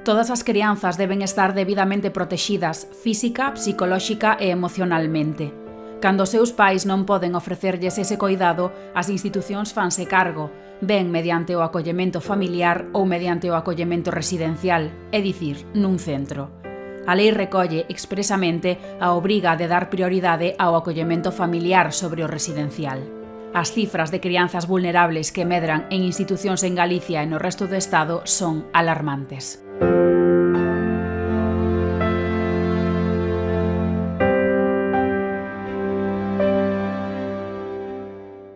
Todas as crianzas deben estar debidamente protexidas física, psicolóxica e emocionalmente. Cando os seus pais non poden ofrecerlles ese coidado, as institucións fanse cargo, ben mediante o acollemento familiar ou mediante o acollemento residencial, é dicir, nun centro. A lei recolle expresamente a obriga de dar prioridade ao acollemento familiar sobre o residencial. As cifras de crianzas vulnerables que medran en institucións en Galicia e no resto do Estado son alarmantes.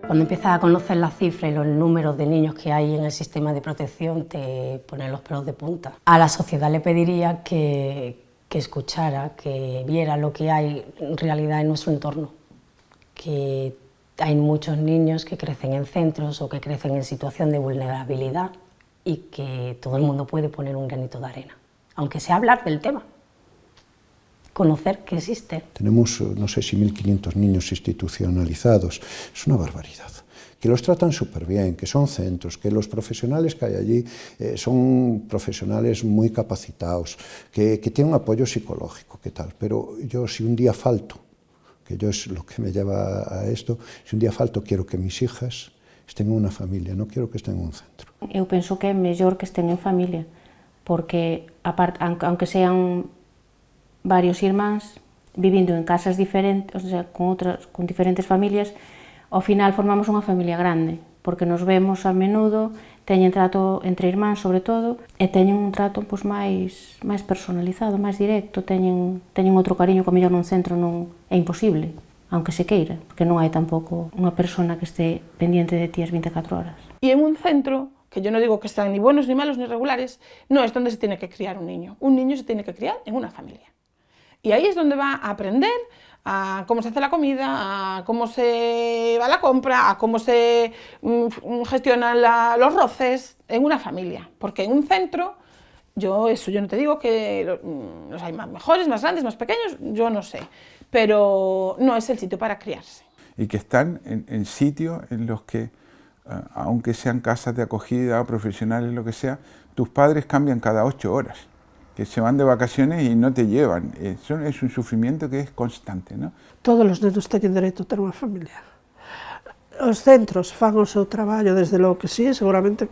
Cuando empiezas a conocer las cifras y los números de niños que hay en el sistema de protección, te ponen los pelos de punta. A la sociedad le pediría que escuchara, que viera lo que hay en realidad en nuestro entorno. Que hay muchos niños que crecen en centros o que crecen en situación de vulnerabilidad y que todo el mundo puede poner un granito de arena, aunque sea hablar del tema. Conocer que existe. Tenemos, no sé si 1.500 niños institucionalizados, es una barbaridad, que los tratan súper bien, que son centros, que los profesionales que hay allí son profesionales muy capacitados, que tienen un apoyo psicológico, ¿qué tal? Pero yo si un día falto, que yo es lo que me lleva a esto, si un día falto quiero que mis hijas estén en una familia, no quiero que estén en un centro. Eu penso que é mellor que estén en familia, porque aunque sean varios irmáns vivindo en casas diferentes, o sea, con diferentes familias, ao final formamos unha familia grande, porque nos vemos a menudo, teñen trato entre irmáns sobre todo, e teñen un trato pois, máis personalizado, máis directo, teñen outro cariño que a mellor nun centro non é imposible, aunque se queira, porque non hai tampouco unha persona que este pendiente de ti as 24 horas. Y en un centro, que yo no digo que sean ni buenos, ni malos, ni regulares, no es donde se tiene que criar un niño. Un niño se tiene que criar en una familia. Y ahí es donde va a aprender a cómo se hace la comida, a cómo se va la compra, a cómo se gestionan los roces en una familia. Porque en un centro, yo no te digo que los hay más mejores, más grandes, más pequeños, yo no sé. Pero no es el sitio para criarse. Y que están en sitios en los que, aunque sean casas de acogida, profesionales, lo que sea, tus padres cambian cada 8 horas. Que se van de vacaciones y no te llevan. Eso es un sufrimiento que es constante, ¿no? Todos os nenos teñen dereito a ter unha familia. Os centros fan o seu traballo desde lo que sí, seguramente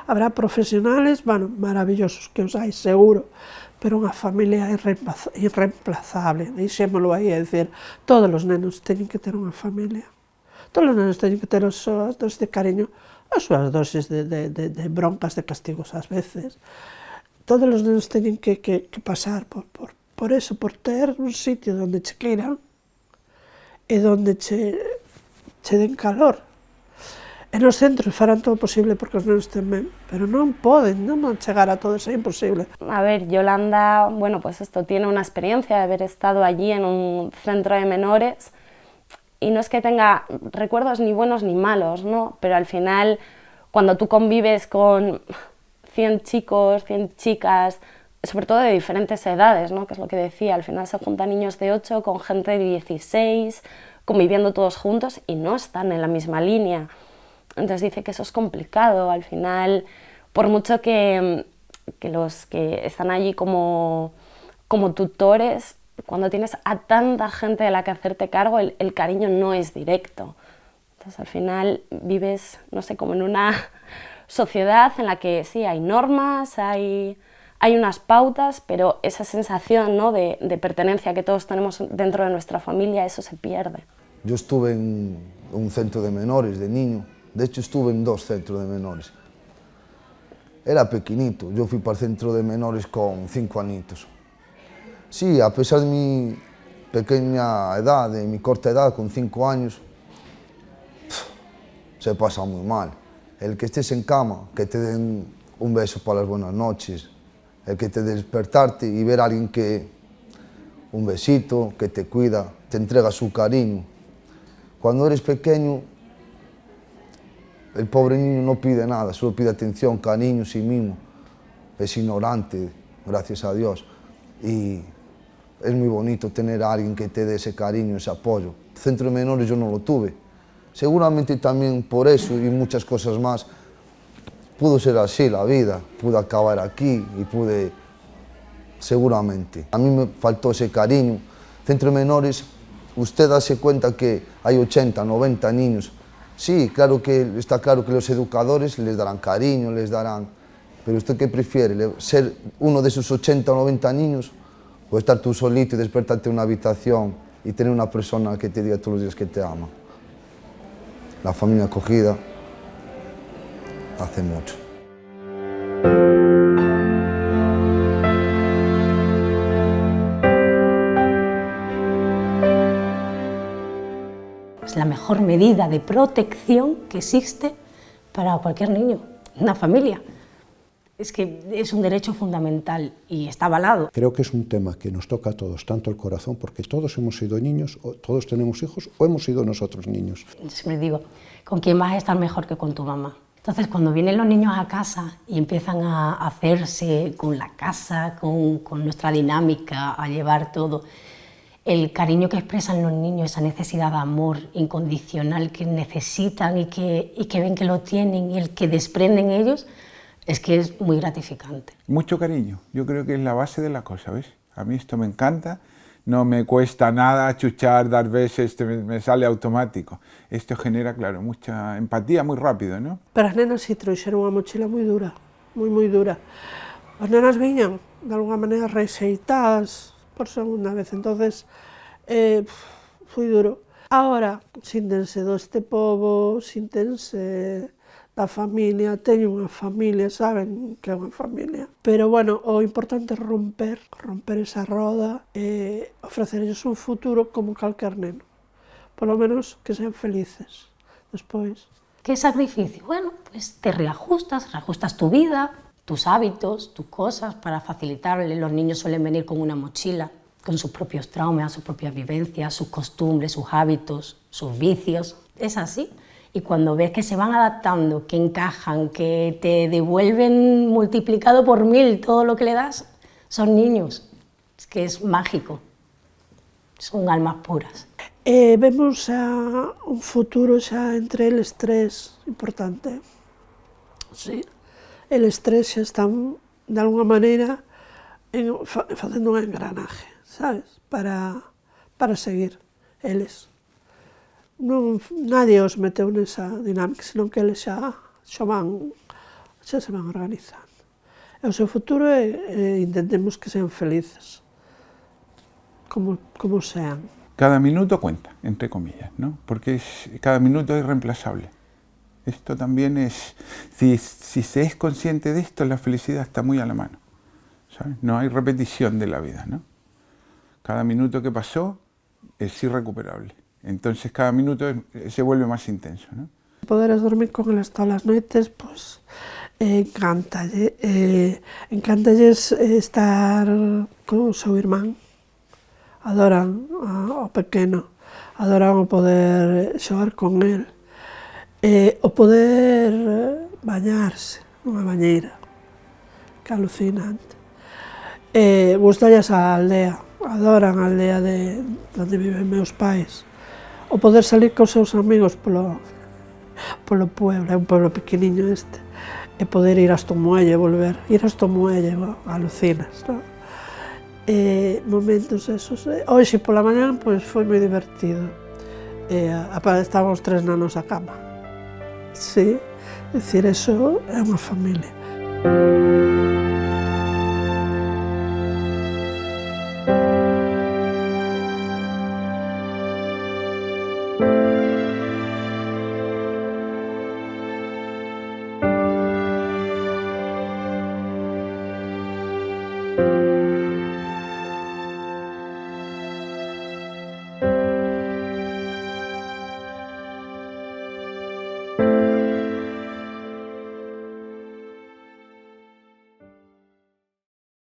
habrá profesionales, bueno, maravillosos, que os hai seguro, pero unha familia irreemplazable, deixémolo aí, é dicir, todos os nenos teñen que ter unha familia. Todos os nenos teñen que ter as súas dosis de cariño, as súas dosis de broncas, de castigos ás veces. Todos os nenos teñen que pasar por eso, por ter un sitio onde che queiran e onde che den calor. E nos centros farán todo o posible porque os nenos tamén, pero non poden chegar a todo, é imposible. A ver, Yolanda, bueno, pues esto tiene una experiencia de haber estado allí en un centro de menores y no es que tenga recuerdos ni buenos ni malos, ¿no? Pero al final, cuando tú convives con 100 chicos, 100 chicas, sobre todo de diferentes edades, ¿no? Que es lo que decía, al final se juntan niños de 8 con gente de 16, conviviendo todos juntos y no están en la misma línea. Entonces dice que eso es complicado, al final, por mucho que los que están allí como tutores, cuando tienes a tanta gente de la que hacerte cargo, el cariño no es directo. Entonces al final vives, no sé, como en una sociedad en la que sí, hay normas, hay unas pautas, pero esa sensación, ¿no? de pertenencia que todos tenemos dentro de nuestra familia, eso se pierde. Yo estuve en un centro de menores, de niño, de hecho estuve en 2 centros de menores. Era pequeñito, yo fui para el centro de menores con 5 añitos. Sí, a pesar de mi pequeña edad, de mi corta edad, con 5 años, se pasa muy mal. El que estés en cama, que te den un beso para las buenas noches, el que te despertarte y ver a alguien que, un besito, que te cuida, te entrega su cariño. Cuando eres pequeño, el pobre niño no pide nada, solo pide atención, cariño, sí mismo. Es ignorante, gracias a Dios. Y es muy bonito tener a alguien que te dé ese cariño, ese apoyo. Centro de menores yo no lo tuve. Seguramente también por eso y muchas cosas más pudo ser así la vida, pude acabar aquí y pude seguramente. A mí me faltó ese cariño. Centro de menores, usted hace cuenta que hay 80, 90 niños. Sí, claro que está claro que los educadores les darán cariño, les darán... Pero ¿usted qué prefiere? ¿Ser uno de esos 80 o 90 niños? ¿O estar tú solito y despertarte en una habitación y tener una persona que te diga todos los días que te ama? La familia acogida hace mucho. Es la mejor medida de protección que existe para cualquier niño, una familia. Es que es un derecho fundamental y está avalado. Creo que es un tema que nos toca a todos, tanto el corazón, porque todos hemos sido niños, o todos tenemos hijos, o hemos sido nosotros niños. Siempre digo, ¿con quién vas a estar mejor que con tu mamá? Entonces, cuando vienen los niños a casa y empiezan a hacerse con la casa, con nuestra dinámica, a llevar todo, el cariño que expresan los niños, esa necesidad de amor incondicional que necesitan y que ven que lo tienen y el que desprenden ellos, es que es muy gratificante. Mucho cariño, yo creo que es la base de la cosa, ¿ves? A mí esto me encanta, no me cuesta nada achuchar, dar besos, me sale automático. Esto genera, claro, mucha empatía muy rápido, ¿no? Pero as nenas si trouxeron unha mochila moi dura, moi dura. As nenas viñan, de alguna maneira, rexeitadas por segunda vez, entonces foi duro. Ahora, síntense do este pobo, síntense da familia, teñen unha familia, saben que é unha familia. Pero, bueno, o importante é romper esa roda e ofrecerles un futuro como calquer neno. Por lo menos que sean felices despois. ¿Qué sacrificio? Bueno, pues te reajustas tu vida, tus hábitos, tus cosas para facilitarle. Los niños suelen venir con una mochila, con sus propios traumas, sus propias vivencias, sus costumbres, sus hábitos, sus vicios. Es así. Y cuando ves que se van adaptando, que encajan, que te devuelven multiplicado por 1000 todo lo que le das, son niños. Es que es mágico. Son almas puras. Vemos un futuro xa entre eles tres importante. Sí. Eles tres xa están, de alguna maneira, facendo un engranaje, sabes? Para seguir eles. Non, nadie os meteu nesa dinámica, senón que eles xa se van organizando. E o seu futuro intentemos que sean felices, como sean. Cada minuto cuenta, entre comillas, ¿no? Porque cada minuto es irreemplazable. Esto también es, si se es consciente de esto, la felicidad está muy a la mano, ¿sabes? No hay repetición de la vida, ¿no? Cada minuto que pasó es irrecuperable. Entonces cada minuto se vuelve más intenso, ¿no? Poderes dormir con eles todas as noites, pois, encántalles estar con o seu irmán. Adoran ao pequeno, adoran o poder xogar con el, o poder bañarse nunha bañeira, que alucinante. Gustalles a aldea, adoran a aldea de onde viven meus pais. O poder salir cos seus amigos polo pueblo, é un pueblo pequeniño este, e poder ir hasta o muelle, volver, ir hasta o muelle, alucinas, non? Momentos esos. Hoxe pola mañá pois, foi moi divertido. Estábamos tres na nosa cama. Sí, é dicir, eso é unha familia.